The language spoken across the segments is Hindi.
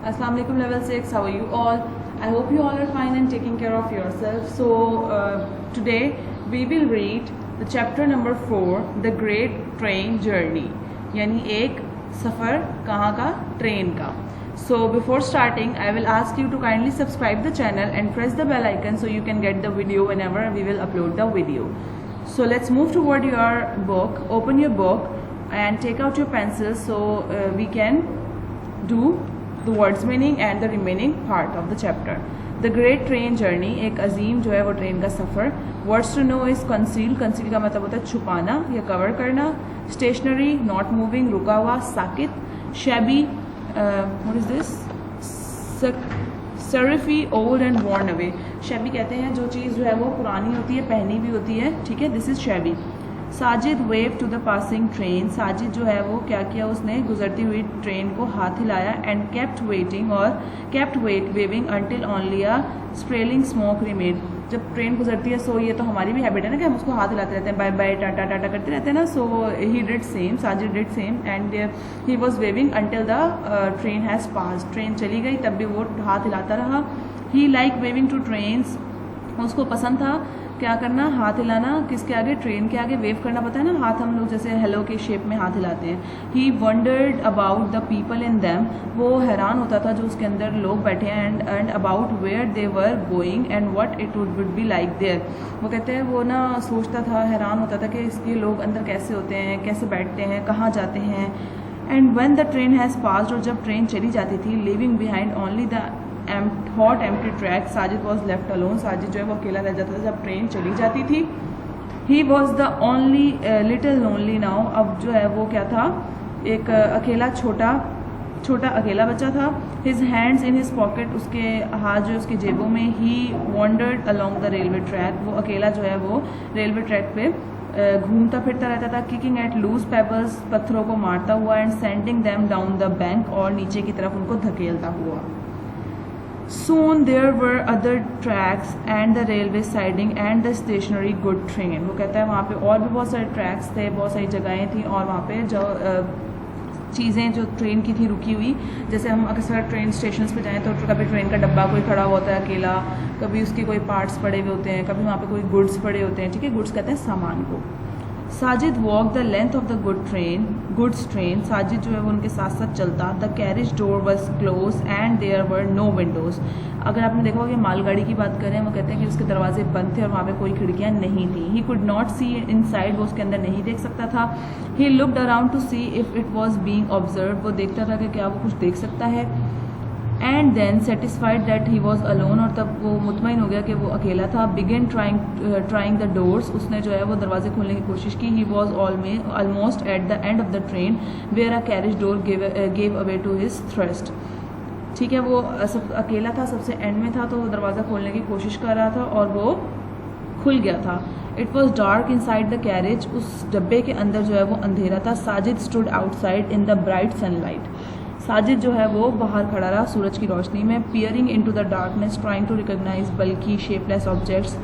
Assalamu alaikum level 6, how are you all? I hope you all are fine and taking care of yourself. So today we will read the chapter number 4, the great train journey, यानी एक सफ़र कहाँ का, ट्रेन का. So before starting I will ask you to kindly subscribe the channel and press the bell icon so you can get the video whenever we will upload the video. So let's move toward your book. Open your book and take out your pencils so we can do the words meaning and the remaining part of the chapter. The great train journey, एक अजीम जो है वो ट्रेन का सफ़र. Words to know is conceal. Conceal का मतलब होता है छुपाना या कवर करना. Stationary, not moving, रुका हुआ, साकित. Shabby, what is this? Serify, old and worn away. Shabby कहते हैं जो चीज़ जो है वो पुरानी होती है, पहनी भी होती है, ठीक है. This is shabby. Sajid wave to the passing train. Sajid जो है वो क्या किया, उसने गुजरती हुई ट्रेन को हाथ हिलाया. एंड केप्ट वेटिंग और kept waving until only a sprawling smoke remain. जब ट्रेन गुजरती है सो ये तो हमारी भी हैबिट है ना कि हम उसको हाथ हिलाते रहते हैं, बाय बाय टाटा टाटा करते रहते हैं ना. So he did same, Sajid did same and he was waving until the train has pass. Train चली गई तब भी वो हाथ हिलाता रहा. He like waving to trains. उसको पसंद था क्या करना, हाथ हिलाना. किसके आगे, ट्रेन के आगे. वेव करना पता है ना, हाथ हम लोग जैसे हेलो के शेप में हाथ हिलाते हैं. He wondered about the people in them. वो हैरान होता था जो उसके अंदर लोग बैठे हैं. And about where they were going and what it would be like there. वो कहते हैं वो ना सोचता था, हैरान होता था कि इसके लोग अंदर कैसे होते हैं, कैसे बैठते हैं, कहाँ जाते हैं. And when the train has passed, और जब ट्रेन चली जाती थी, living behind only the hot empty track, Sajid was left alone. Sajid जो है वो अकेला रह जाता था जब ट्रेन चली जाती थी. He was the only little lonely now. अब जो है वो क्या था, एक अकेला छोटा अकेला बच्चा था. His hands in his pocket, उसके हाथ जो उसकी जेबों में. He wandered along the railway track. वो अकेला जो है वो रेलवे ट्रैक पे घूमता फिरता रहता था. किकिंग एट लूज पेबल्स, पत्थरों को मारता हुआ. And sending them down the bank, और नीचे की तरफ उनको धकेलता हुआ. Soon there were other tracks and the railway siding and the stationary good train. वो कहता है वहाँ पे और भी बहुत सारे ट्रैक्स थे, बहुत सारी जगहें थी, और वहाँ पे जो चीज़ें जो ट्रेन की थी रुकी हुई. जैसे हम अक्सर ट्रेन स्टेशन पे जाएं तो कभी ट्रेन का डब्बा कोई खड़ा होता है अकेला, कभी उसके कोई पार्ट्स पड़े हुए होते हैं, कभी वहाँ पे कोई गुड्स पड़े होते हैं, ठीक है. गुड्स कहते हैं सामान को. Sajid walk the length of the goods train. Sajid जो है वो उनके साथ साथ चलता. The carriage door was close and there were no windows. अगर आपने देखा होगा कि मालगाड़ी की बात करें, वो कहते हैं कि उसके दरवाजे बंद थे और वहाँ पे कोई खिड़कियाँ नहीं थी. He could not see inside, वो उसके अंदर नहीं देख सकता था. He looked around to see if it was being observe. वो देखता था कि क्या वो कुछ देख सकता है. And then satisfied that he was alone, और तब वो मुतमईन हो गया कि वो अकेला था. Begin trying the doors. उसने जो है वो दरवाजे खोलने की कोशिश की. He was almost at the end of the train where a carriage door gave away to his thrust. ठीक है, वो सब अकेला था, सबसे एंड में था, तो वो दरवाज़ा खोलने की कोशिश कर रहा था और वो खुल गया था. It was dark in side the carriage. उस डब्बे के अंदर जो है वो अंधेरा था. Sajid stood outside in the bright sunlight. Sajid जो है वो बाहर खड़ा रहा सूरज की रोशनी में. Peering in to the darkness, trying to recognise बल्कि शेपलेस ऑब्जेक्ट्स.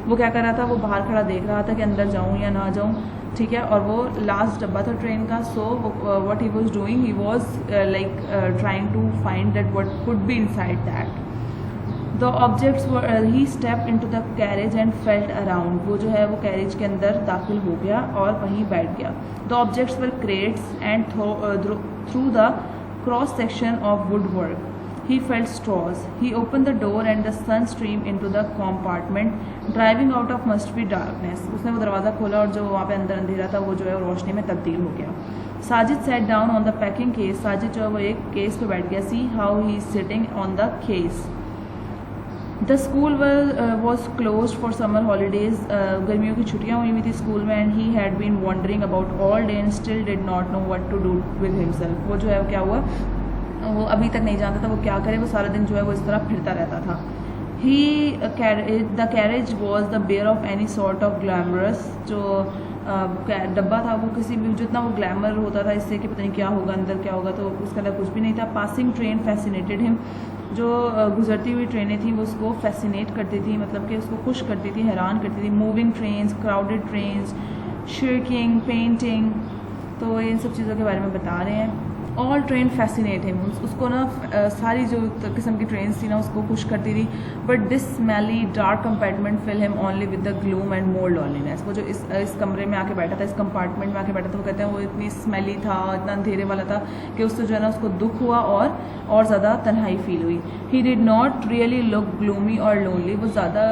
वो क्या कर रहा था, वो बाहर खड़ा देख रहा था कि अंदर जाऊँ या ना जाऊँ, ठीक है. और वो लास्ट डब्बा था ट्रेन का. So what he was doing, he was like trying to find that what could be inside that. The objects were, he stepped into the carriage and felt around. वो जो है वो कैरेज के अंदर दाखिल हो गया और वहीं बैठ गया. The objects were crates and through the cross section of woodwork. He felt straws. He opened the door and the sun streamed into the compartment. Driving out of must be darkness. उसने वो दरवाज़ा खोला और जो वहाँ पे अंदर अंधेरा था वो जो है रोशनी में तब्दील हो गया. Sajid sat down on the packing case. Sajid जो है वो एक केस पे बैठ गया. See how he is sitting on the case. The school was closed for summer holidays. गर्मियों की छुट्टियाँ हुई हुई थी स्कूल में. And he had been wandering about all day and still did not know what to do with himself. वो जो है क्या हुआ, वो अभी तक नहीं जानता था वो क्या करे. वो सारा दिन जो है वो इस तरह फिरता रहता था. The carriage was the bare of any sort of glamorous. जो डब्बा था वो किसी भी, जितना वो ग्लैमर होता था इससे कि पता नहीं क्या होगा अंदर, क्या होगा, तो उसके अंदर कुछ भी नहीं था. Passing train fascinated him. जो गुजरती हुई ट्रेनें थी वो उसको फैसिनेट करती थी, मतलब कि उसको खुश करती थी, हैरान करती थी. Moving trains, crowded trains, shaking, painting, तो इन सब चीज़ों के बारे में बता रहे हैं. ऑल ट्रेन फैसिनेट हिम, उसको ना सारी जो किस्म की ट्रेन थी ना उसको खुश करती थी, but this smelly dark compartment fill him only with the gloom and more loneliness. वो जो इस कमरे में आके बैठा था, इस कंपार्टमेंट में आके बैठा था, वो कहते हैं वो इतनी स्मेली था, इतना अंधेरे वाला था कि उससे जो है ना उसको दुख हुआ और ज़्यादा तन्हाई फील हुई। He did not really look gloomy और लोनली, वो ज़्यादा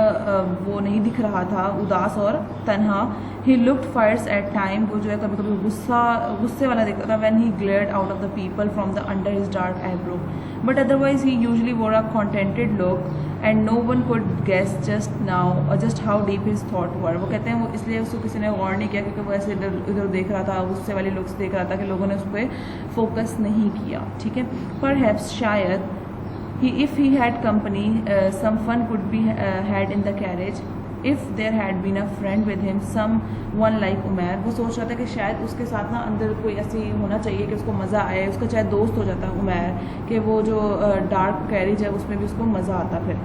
वो नहीं दिख रहा था उदास और तन्हा। He looked fierce at time, वो जो है कभी कभी गुस्से वाला दिखता था। When he glared out of the people from the under his dark eyebrow, but otherwise he usually wore a contented look and no one could guess just how deep his thought were. वो कहते हैं वो इसलिए उसको किसी ने गौर नहीं किया क्योंकि वो ऐसे इधर उधर देख रहा था, गुस्से वाली लुक्स देख रहा था कि लोगों ने उस पर फोकस नहीं किया। ठीक है, परहैप्स शायद if he had company, some fun could be had in the carriage if there had been a friend with him, someone like Umair. वो सोच रहा था कि शायद उसके साथ ना अंदर कोई ऐसी होना चाहिए कि उसको मज़ा आए, उसका चाहे दोस्त हो जाता उमैर, कि वो जो डार्क कैरेज है उसमें भी उसको मज़ा आता। फिर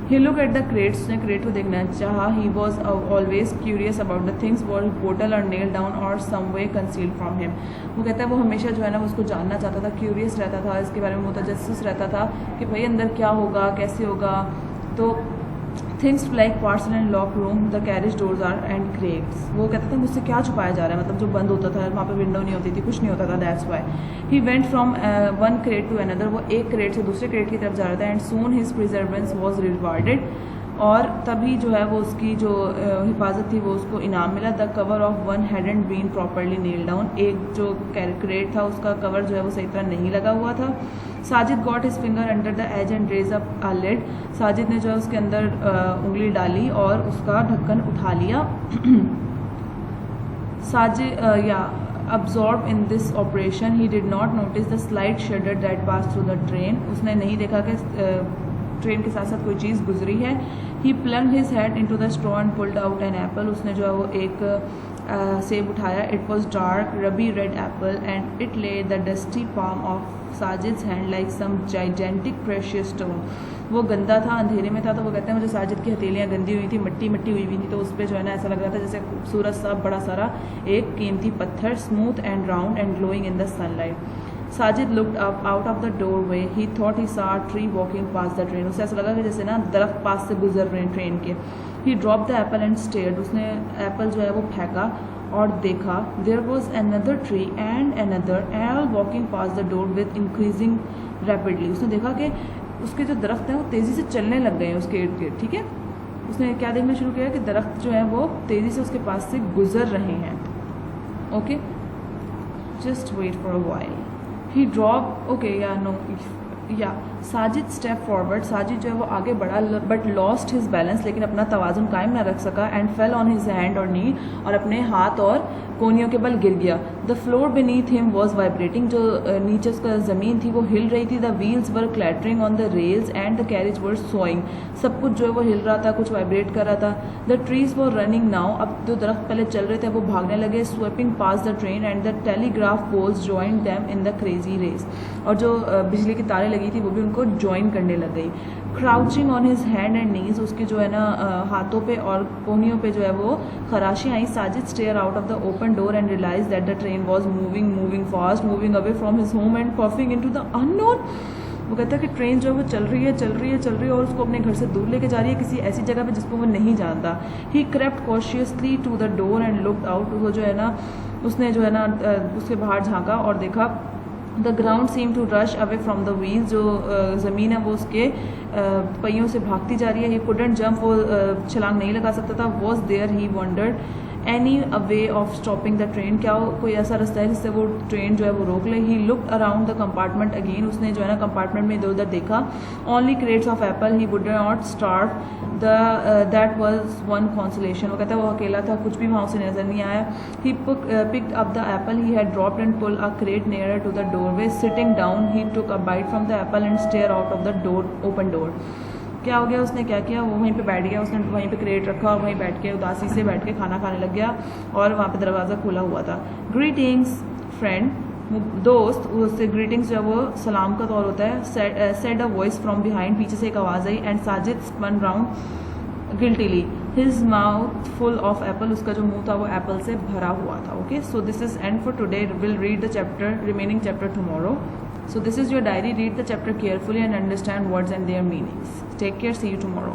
ही लुक एट द क्रेट्स, उसने क्रेट को देखना चाहा। He was always curious about the things were bottle और नेल डाउन और सम वे कंसील्ड फ्रॉम हिम। वो कहता है वो हमेशा जो है ना उसको जानना चाहता था, क्यूरियस रहता था, इसके बारे में मुतजस्सिस रहता था कि भाई अंदर क्या होगा, कैसे होगा। तो things like parcel and lock room, the carriage doors are and crates. वो कहता था मुझसे क्या छुपाया जा रहा है, मतलब जो बंद होता था वहाँ पे विंडो नहीं होती थी, कुछ नहीं होता था, that's why. He went from one crate to another, वो एक क्रेट से दूसरे क्रेट की तरफ जा रहा था। And soon his प्रिजर्वेंस was rewarded, और तभी जो है वो उसकी जो हिफाजत थी वो उसको इनाम मिला। The cover of one hadn't been properly nail down, एक जो क्रेट था उसका कवर जो है वो सही तरह नहीं लगा हुआ था। Sajid got his finger under the edge and raise up a lid, Sajid ने जो है उसके अंदर उंगली डाली और उसका ढक्कन उठा लिया। Sajid absorbed in this operation, he did not notice the slight shudder that passed through the train, उसने नहीं देखा कि ट्रेन के साथ साथ कोई चीज़ गुजरी है। He plunged his head into the straw and pulled out an apple, उसने जो है वो एक सेब उठाया। It was dark ruby red apple and it lay the dusty palm of Sajid's hand like some gigantic precious stone. वो गंदा था, अंधेरे में था, तो वो कहते हैं मुझे साजिद की हथेलियाँ गंदी हुई थी, मिट्टी मिट्टी हुई हुई थी, तो उस पर जो है ना ऐसा लग रहा था जैसे खूबसूरत सा बड़ा सारा एक कीमती पत्थर, smooth and round and glowing in the sunlight. Sajid looked up out of the doorway, he thought he saw tree walking past the train, उसे ऐसा लगा कि जैसे ना दरख्त पास से गुजर रहे हैं ट्रेन के। He dropped the apple and stared, उसने एप्पल जो है वो फेंका और देखा। There was another tree and another all walking past the door with increasing rapidly, उसने देखा कि उसके जो दरख्त हैं वो तेज़ी से चलने लग गए हैं उसके इर्द गिर्द। ठीक है, उसने क्या देखना शुरू किया कि दरख्त जो है वो तेज़ी से उसके पास से गुजर रहे हैं। Okay, just wait for a while. He drop okay या नो या साजिद स्टेप फॉरवर्ड, साजिद जो है वो आगे बढ़ा बट लॉस्ट हिज बैलेंस, लेकिन अपना तवाज़ुन कायम ना रख सका। And fell on his hand और नी, और अपने हाथ और कोनियों के बल गिर गया। The floor beneath him was vibrating, जो नीचे उसका ज़मीन थी वो हिल रही थी। The wheels were clattering on the rails and the carriage was swaying, सब कुछ जो है वो हिल रहा था, कुछ वाइब्रेट कर रहा था। The trees were running now, अब जो दरख्त पहले चल रहे थे वो भागने लगे। Sweeping past the train and the telegraph poles joined them in the crazy race, और जो बिजली की तारें लगी थी वो भी उनको ज्वाइन करने लग गई। Crouching on his hand and knees, उसके जो है ना हाथों पे और कोहनियों पे जो है वो खराशी आई। Sajid stare out of the open door and realize that the train was moving fast, moving away from his home and puffing into the unknown. वो कहता है कि ट्रेन जो है वो चल रही है और उसको अपने घर से दूर लेके जा रही है किसी ऐसी जगह पे जिसको वो नहीं जानता। He crept cautiously to the door and looked out, वो जो है ना उसने जो है ना उसके बाहर झांका और देखा। The ground seem to rush away from the wheels, जो ज़मीन है वो उसके पहियों से भागती जा रही है। ही कुडंट जंप, वो छलांग नहीं लगा सकता था। Was there he wondered any a way of stopping the train, क्या कोई ऐसा रास्ता है जिससे वो ट्रेन जो है वो रोक ले। ही looked around the compartment again, उसने जो है ना कंपार्टमेंट में इधर उधर देखा। Only crates of Apple, he would not starve that was one consolation. वो कहता है वो अकेला था, कुछ भी वहाँ उसे नजर नहीं आया। He picked up the apple he had dropped and pull a crate nearer to the doorway. Sitting down he took a bite from the apple and stare out of the door open door. क्या हो गया, उसने क्या किया, वो वहीं पे बैठ गया, उसने वहीं पे क्रेट रखा और वहीं बैठ के उदासी से बैठ के खाना खाने लग गया और वहाँ पे दरवाज़ा खुला हुआ था। ग्रीटिंग्स फ्रेंड, दोस्त, उससे ग्रीटिंग्स जो है वो सलाम का तौर होता है। Said a voice from behind, पीछे से एक आवाज़ आई। And Sajid spun round guiltily, his mouth full of apple, उसका जो मुंह था वो एप्पल से भरा हुआ था. Okay, so this is and for today. Will read the chapter, remaining chapter tomorrow. So this is your diary. Read the chapter carefully and understand words and their meanings. Take care. See you tomorrow.